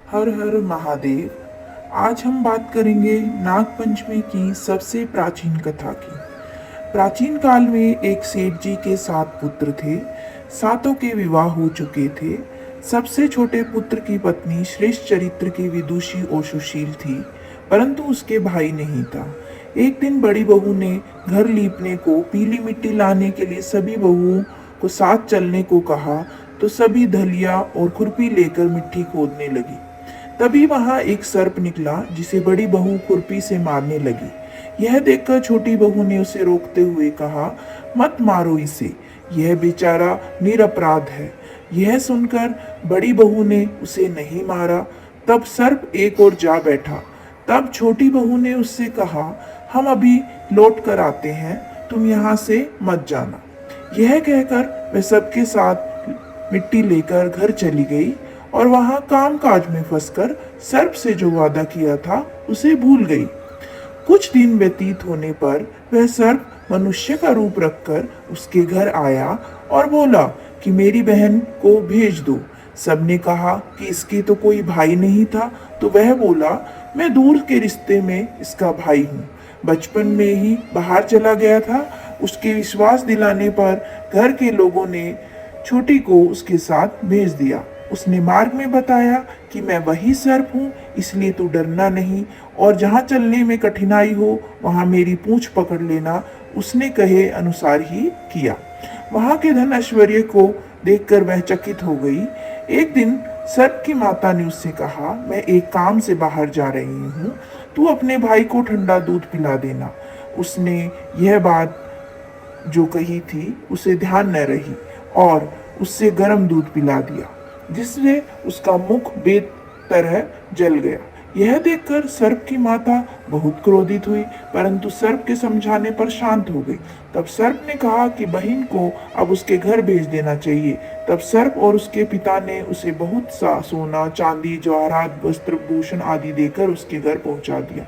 हर हर महादेव। आज हम बात करेंगे नाग पंचमी की सबसे प्राचीन कथा की। प्राचीन काल में एक सेठ जी के 7 पुत्र थे। सातों के विवाह हो चुके थे। सबसे छोटे पुत्र की पत्नी श्रेष्ठ चरित्र की विदुषी और सुशील थी, परंतु उसके भाई नहीं था। एक दिन बड़ी बहू ने घर लीपने को पीली मिट्टी लाने के लिए सभी बहुओं को साथ चलने को कहा, तो सभी धलिया और खुरपी लेकर मिट्टी खोदने लगी। तभी वहां एक सर्प निकला, जिसे बड़ी बहू खुरपी से मारने लगी। यह देखकर छोटी बहू ने उसे रोकते हुए कहा, मत मारो इसे, यह बेचारा निरपराध है। यह सुनकर बड़ी बहू ने उसे नहीं मारा। तब सर्प एक और जा बैठा। तब छोटी बहू ने उससे कहा, हम अभी लौट कर आते हैं, तुम यहाँ से मत जाना। यह कहकर वह सबके साथ मिट्टी लेकर घर चली गई और वहां कामकाज में फंसकर सर्प से जो वादा किया था उसे भूल गई। कुछ दिन व्यतीत होने पर वह सर्प मनुष्य का रूप रखकर उसके घर आया और बोला कि मेरी बहन को भेज दो। सबने कहा कि इसके तो कोई भाई नहीं था, तो वह बोला, मैं दूर के रिश्ते में इसका भाई हूँ, बचपन में ही बाहर चला गया था। उसके विश्वास दिलाने पर घर के लोगों ने छोटी को उसके साथ भेज दिया। उसने मार्ग में बताया कि मैं वही सर्प हूँ, इसलिए तू डरना नहीं, और जहाँ चलने में कठिनाई हो वहाँ मेरी पूंछ पकड़ लेना। उसने कहे अनुसार ही किया। वहाँ के धन ऐश्वर्य को देखकर वह चकित हो गई। एक दिन सर्प की माता ने उससे कहा, मैं एक काम से बाहर जा रही हूँ, तू अपने भाई को ठंडा दूध पिला देना। उसने यह बात जो कही थी उसे ध्यान न रही और उससे गर्म दूध पिला दिया, जिससे उसका मुख बेतरह जल गया। यह देखकर सर्प की माता बहुत क्रोधित हुई, परंतु सर्प के समझाने पर शांत हो गई। तब सर्प ने कहा कि बहन को अब उसके घर भेज देना चाहिए। तब सर्प और उसके पिता ने उसे बहुत सा सोना, चांदी, जवाहरात, वस्त्र, भूषण आदि देकर उसके घर पहुंचा दिया।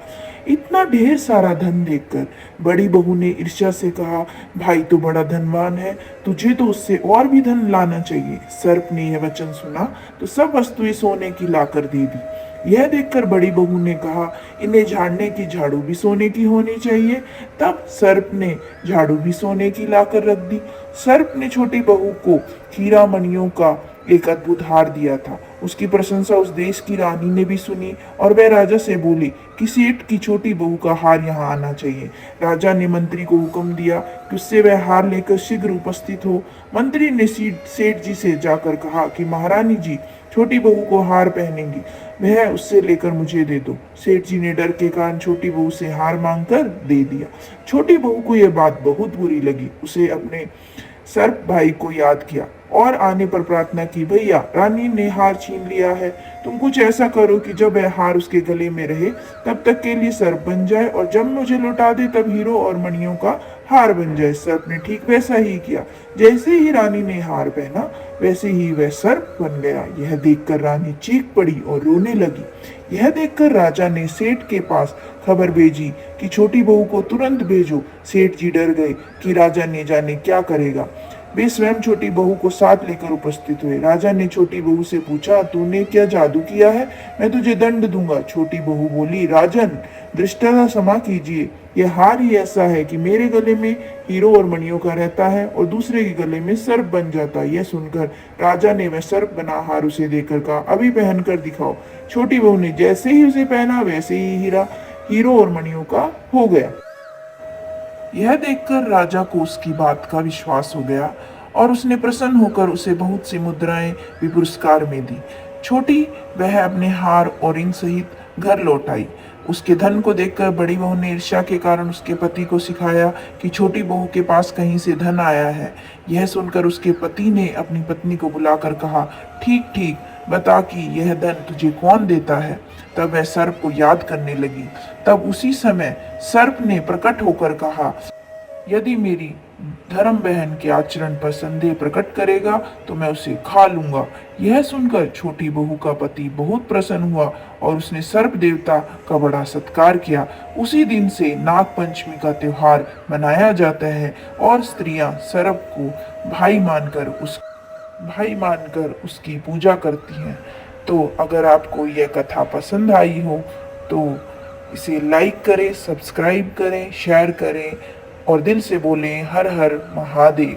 इतना ढेर सारा धन देखकर बड़ी बहू ने ईर्ष्या से कहा, भाई तो बड़ा धनवान है, तुझे तो उससे और भी धन लाना चाहिए। सर्प ने यह वचन सुना तो सब वस्तुएं सोने की लाकर दे दी। यह देखकर बड़ी बहू ने कहा, इन्हें झाड़ने की झाड़ू भी सोने की होनी चाहिए। तब सर्प ने झाड़ू भी सोने की लाकर रख दी। सर्प ने छोटी बहू को हीरा मणियों का एक अद्भुत हार दिया था। उसकी प्रशंसा उस देश की रानी ने भी सुनी और वह राजा से बोली कि सेठ की छोटी बहू का हार यहाँ आना चाहिए। राजा ने मंत्री को हुक्म दिया कि उससे वह हार लेकर शीघ्र उपस्थित हो। मंत्री ने सेठ जी से जाकर कहा कि महारानी जी छोटी बहू को हार पहनेंगी, वह उससे लेकर मुझे दे दो। सेठ जी ने डर के कारण छोटी बहू से हार मांगकर दे दिया। छोटी बहू को यह बात बहुत बुरी लगी। उसे अपने सर्प भाई को याद किया और आने पर प्रार्थना की, भैया रानी ने हार छीन लिया है, तुम कुछ ऐसा करो कि जब वह हार उसके गले में रहे तब तक के लिए सर्प बन जाए, और जब मुझे लौटा दे तब हीरो और मणियों का हार बन जाए। सर्प ने ठीक वैसा ही किया। जैसे ही रानी ने हार पहना वैसे ही वह सर्प बन गया। यह देखकर रानी चीख पड़ी और रोने लगी। यह देखकर राजा ने सेठ के पास खबर भेजी कि छोटी बहू को तुरंत भेजो। सेठ जी डर गए कि राजा ने जाने क्या करेगा। वे स्वयं छोटी बहू को साथ लेकर उपस्थित हुए। राजा ने छोटी बहू से पूछा, तूने क्या जादू किया है? मैं तुझे दंड दूंगा। छोटी बहू बोली, राजन दृष्टता क्षमा कीजिए, यह हार ही ऐसा है कि मेरे गले में हीरो और मणियों का रहता है और दूसरे के गले में सर्प बन जाता है। यह सुनकर राजा ने वह सर्प बना हार उसे देकर कहा, अभी पहन कर दिखाओ। छोटी बहू ने जैसे ही उसे पहना वैसे ही हीरो और मणियों का हो गया। यह देखकर राजा को उसकी बात का विश्वास हो गया और उसने प्रसन्न होकर उसे बहुत सी मुद्राएं भी पुरस्कार में दी। छोटी वह अपने हार और रिंग सहित घर लौट आई। उसके धन को देखकर बड़ी बहू ने ईर्ष्या के कारण उसके पति को सिखाया कि छोटी बहू के पास कहीं से धन आया है। यह सुनकर उसके पति ने अपनी पत्नी को बुलाकर कहा, ठीक ठीक बता कि यह धन तुझे कौन देता है। तब वह सर्प को याद करने लगी। तब उसी समय सर्प ने प्रकट होकर कहा, यदि मेरी धर्म बहन के आचरण पर संदेह प्रकट करेगा तो मैं उसे खा लूंगा। यह सुनकर छोटी बहू का पति बहुत प्रसन्न हुआ और उसने सर्प देवता का बड़ा सत्कार किया। उसी दिन से नाग पंचमी का त्योहार मनाया जाता है और स्त्रियां सर्प को भाई मानकर उसकी पूजा करती हैं। तो अगर आपको यह कथा पसंद आई हो तो इसे लाइक करें, सब्सक्राइब करें, शेयर करें और दिल से बोलें हर हर महादेव।